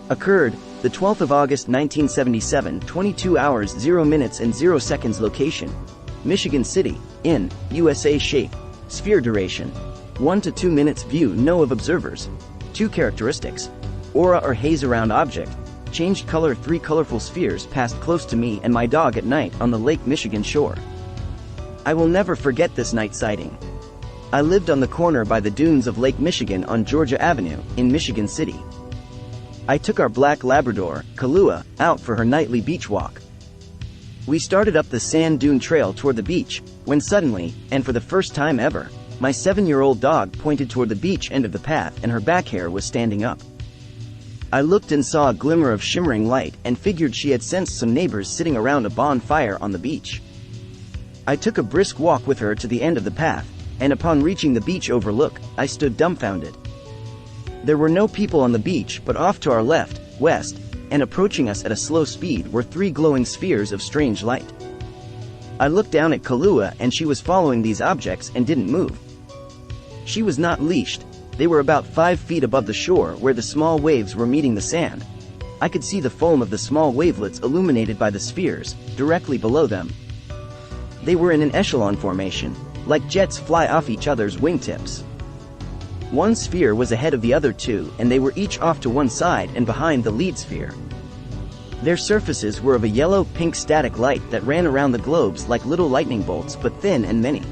Occurred, the 12th of August 1977, 22 hours 0 minutes and 0 seconds. Location: Michigan City, in, USA. Shape: sphere. Duration: 1 to 2 minutes. View: no of observers. 2 characteristics: aura or haze around object. Changed color. 3 colorful spheres passed close to me and my dog at night on the Lake Michigan shore. I will never forget this night sighting. I lived on the corner by the dunes of Lake Michigan on Georgia Avenue, in Michigan City. I took our black Labrador, Kahlua, out for her nightly beach walk. We started up the sand dune trail toward the beach, when suddenly, and for the first time ever, my 7-year-old dog pointed toward the beach end of the path and her back hair was standing up. I looked and saw a glimmer of shimmering light and figured she had sensed some neighbors sitting around a bonfire on the beach. I took a brisk walk with her to the end of the path, and upon reaching the beach overlook, I stood dumbfounded. There were no people on the beach, but off to our left, west, and approaching us at a slow speed were 3 glowing spheres of strange light. I looked down at Kahlua and she was following these objects and didn't move. She was not leashed. They were about 5 feet above the shore where the small waves were meeting the sand. I could see the foam of the small wavelets illuminated by the spheres, directly below them. They were in an echelon formation, like jets fly off each other's wingtips. One sphere was ahead of the other 2 and they were each off to one side and behind the lead sphere. Their surfaces were of a yellow-pink static light that ran around the globes like little lightning bolts, but thin and many.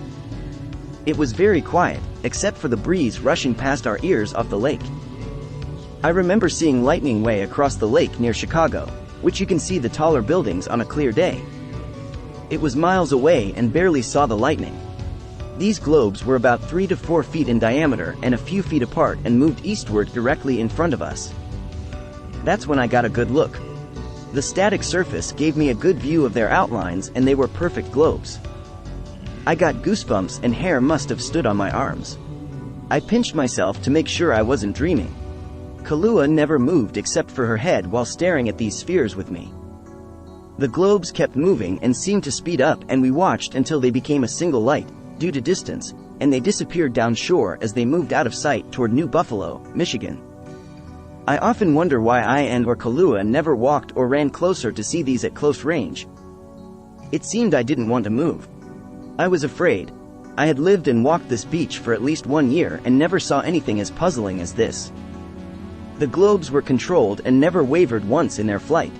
It was very quiet, except for the breeze rushing past our ears off the lake. I remember seeing lightning way across the lake near Chicago, which you can see the taller buildings on a clear day. It was miles away and barely saw the lightning. These globes were about 3 to 4 feet in diameter and a few feet apart and moved eastward directly in front of us. That's when I got a good look. The static surface gave me a good view of their outlines and they were perfect globes. I got goosebumps and hair must have stood on my arms. I pinched myself to make sure I wasn't dreaming. Kahlua never moved except for her head while staring at these spheres with me. The globes kept moving and seemed to speed up, and we watched until they became a single light, due to distance, and they disappeared down shore as they moved out of sight toward New Buffalo, Michigan. I often wonder why I or Kahlua never walked or ran closer to see these at close range. It seemed I didn't want to move. I was afraid. I had lived and walked this beach for at least 1 year and never saw anything as puzzling as this. The globes were controlled and never wavered once in their flight.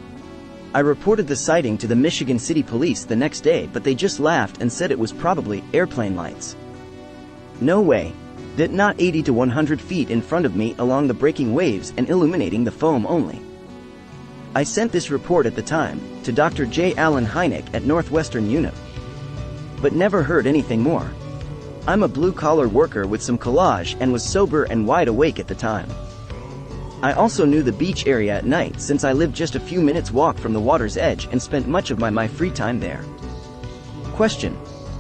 I reported the sighting to the Michigan City Police the next day, but they just laughed and said it was probably airplane lights. No way. That not 80 to 100 feet in front of me along the breaking waves and illuminating the foam only. I sent this report at the time to Dr. J. Allen Hynek at Northwestern UNF, but never heard anything more. I'm a blue-collar worker with some collage and was sober and wide awake at the time. I also knew the beach area at night since I lived just a few minutes walk from the water's edge and spent much of my free time there. Question: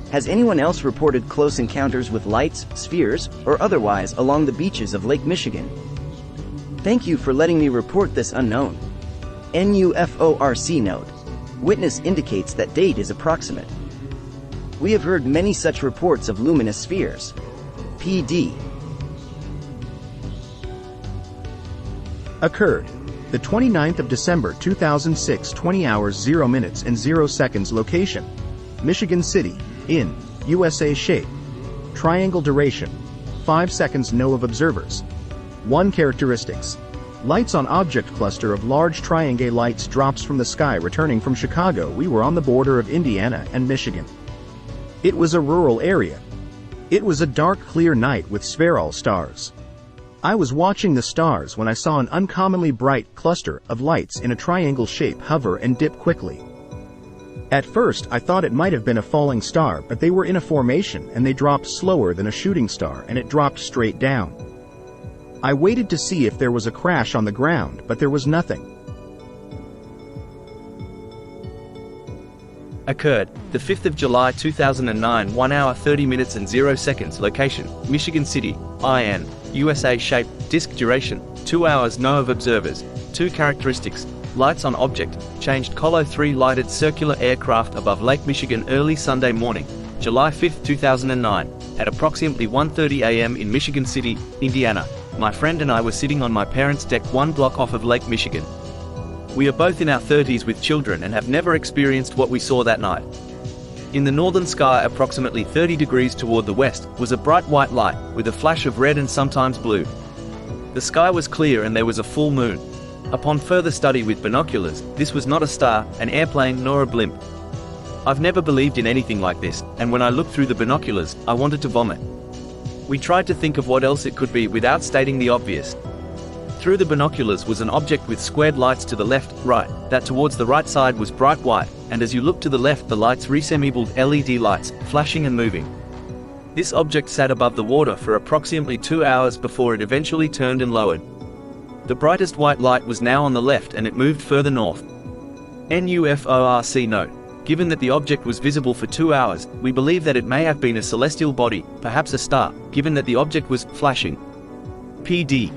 has anyone else reported close encounters with lights, spheres, or otherwise along the beaches of Lake Michigan? Thank you for letting me report this unknown. NUFORC note. Witness indicates that date is approximate. We have heard many such reports of luminous spheres. PD. Occurred the 29th of December 2006, 20 hours 0 minutes and 0 seconds. Location: Michigan City, in, USA. Shape: triangle. Duration: 5 seconds. No of observers. 1 characteristics: lights on object cluster of large triangle lights drops from the sky. Returning from Chicago, we were on the border of Indiana and Michigan. It was a rural area. It was a dark, clear night with spheral stars. I was watching the stars when I saw an uncommonly bright cluster of lights in a triangle shape hover and dip quickly. At first I thought it might have been a falling star, but they were in a formation and they dropped slower than a shooting star, and it dropped straight down. I waited to see if there was a crash on the ground, but there was nothing. Occurred the 5th of July 2009, 1 hour 30 minutes and 0 seconds. Location: Michigan City, IN, USA. Shape: disc. Duration: 2 hours. No of observers. 2 characteristics: lights on object, changed color. 3 lighted circular aircraft above Lake Michigan early Sunday morning, July 5, 2009, at approximately 1:30 a.m. in Michigan City, Indiana. My friend and I were sitting on my parents' deck 1 block off of Lake Michigan. We are both in our 30s with children and have never experienced what we saw that night. In the northern sky, approximately 30 degrees toward the west, was a bright white light, with a flash of red and sometimes blue. The sky was clear and there was a full moon. Upon further study with binoculars, this was not a star, an airplane, nor a blimp. I've never believed in anything like this, and when I looked through the binoculars, I wanted to vomit. We tried to think of what else it could be without stating the obvious. Through the binoculars was an object with squared lights to the left, right, that towards the right side was bright white, and as you looked to the left the lights resembled LED lights, flashing and moving. This object sat above the water for approximately 2 hours before it eventually turned and lowered. The brightest white light was now on the left and it moved further north. NUFORC note: given that the object was visible for 2 hours, we believe that it may have been a celestial body, perhaps a star, given that the object was flashing. PD.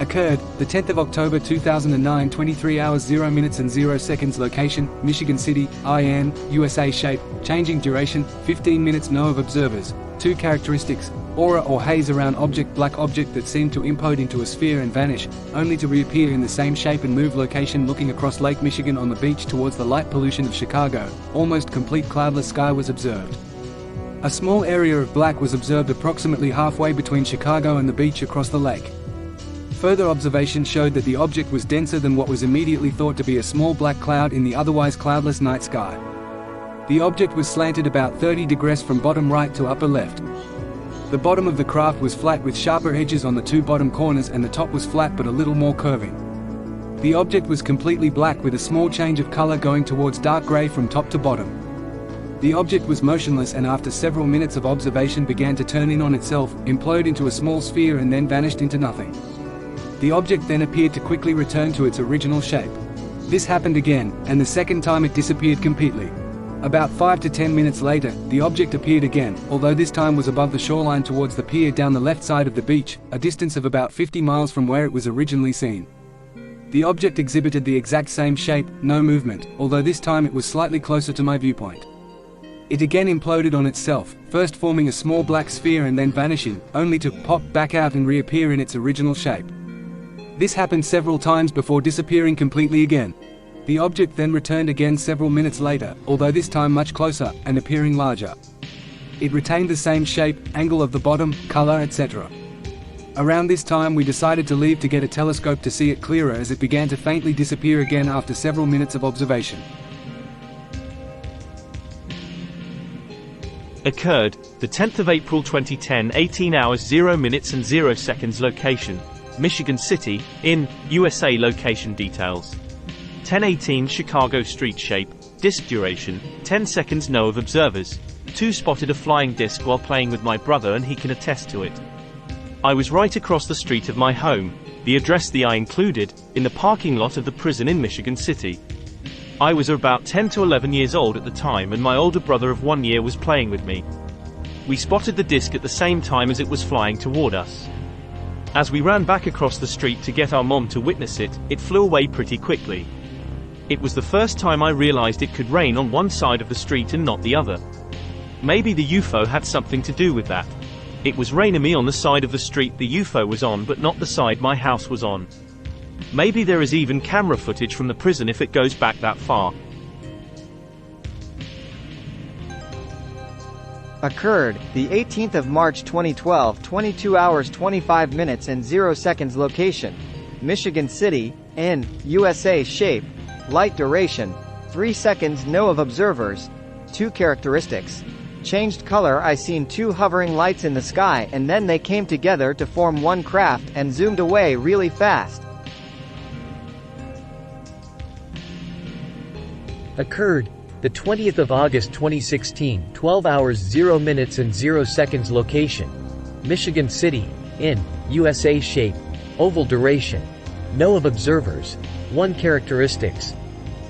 Occurred, the 10th of October 2009, 23 hours 0 minutes and 0 seconds. Location, Michigan City, IN, USA. Shape, changing duration, 15 minutes. No of observers. 2 characteristics: aura or haze around object, black object that seemed to implode into a sphere and vanish, only to reappear in the same shape and move. Location, looking across Lake Michigan on the beach towards the light pollution of Chicago. Almost complete cloudless sky was observed. A small area of black was observed approximately halfway between Chicago and the beach across the lake. Further observation showed that the object was denser than what was immediately thought to be a small black cloud in the otherwise cloudless night sky. The object was slanted about 30 degrees from bottom right to upper left. The bottom of the craft was flat with sharper edges on the 2 bottom corners, and the top was flat but a little more curving. The object was completely black with a small change of color going towards dark gray from top to bottom. The object was motionless and after several minutes of observation began to turn in on itself, implode into a small sphere and then vanished into nothing. The object then appeared to quickly return to its original shape. This happened again, and the second time it disappeared completely. About 5 to 10 minutes later, the object appeared again, although this time was above the shoreline towards the pier down the left side of the beach, a distance of about 50 miles from where it was originally seen. The object exhibited the exact same shape, no movement, although this time it was slightly closer to my viewpoint. It again imploded on itself, first forming a small black sphere and then vanishing, only to pop back out and reappear in its original shape. This happened several times before disappearing completely again. The object then returned again several minutes later, although this time much closer, and appearing larger. It retained the same shape, angle of the bottom, color, etc. Around this time we decided to leave to get a telescope to see it clearer as it began to faintly disappear again after several minutes of observation. Occurred, the 10th of April 2010, 18 hours 0 minutes and 0 seconds. Location, Michigan City, in, USA. Location details: 1018 Chicago Street. Shape, disk duration, 10 seconds. No of observers. 2 spotted a flying disc while playing with my brother and he can attest to it. I was right across the street of my home, the address I included, in the parking lot of the prison in Michigan City. I was about 10 to 11 years old at the time and my older brother of 1 year was playing with me. We spotted the disc at the same time as it was flying toward us. As we ran back across the street to get our mom to witness it, it flew away pretty quickly. It was the first time I realized it could rain on one side of the street and not the other. Maybe the UFO had something to do with that. It was raining me on the side of the street the UFO was on but not the side my house was on. Maybe there is even camera footage from the prison if it goes back that far. Occurred, the 18th of March 2012, 22 hours 25 minutes and 0 seconds. Location, Michigan City, in, USA. Shape, light duration, 3 seconds. No of observers. 2 characteristics: changed color. I seen 2 hovering lights in the sky and then they came together to form one craft and zoomed away really fast. Occurred, the 20th of August 2016, 12 hours 0 minutes and 0 seconds. Location, Michigan City, in, USA. Shape, oval duration, no of observers. 1 characteristics: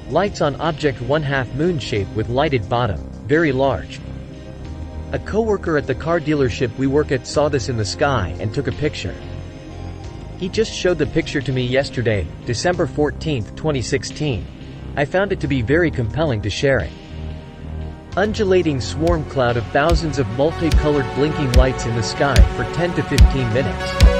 lights on object 1/2 moon shape with lighted bottom, very large. A coworker at the car dealership we work at saw this in the sky and took a picture. He just showed the picture to me yesterday, December 14, 2016. I found it to be very compelling to share it. Undulating swarm cloud of thousands of multicolored blinking lights in the sky for 10 to 15 minutes.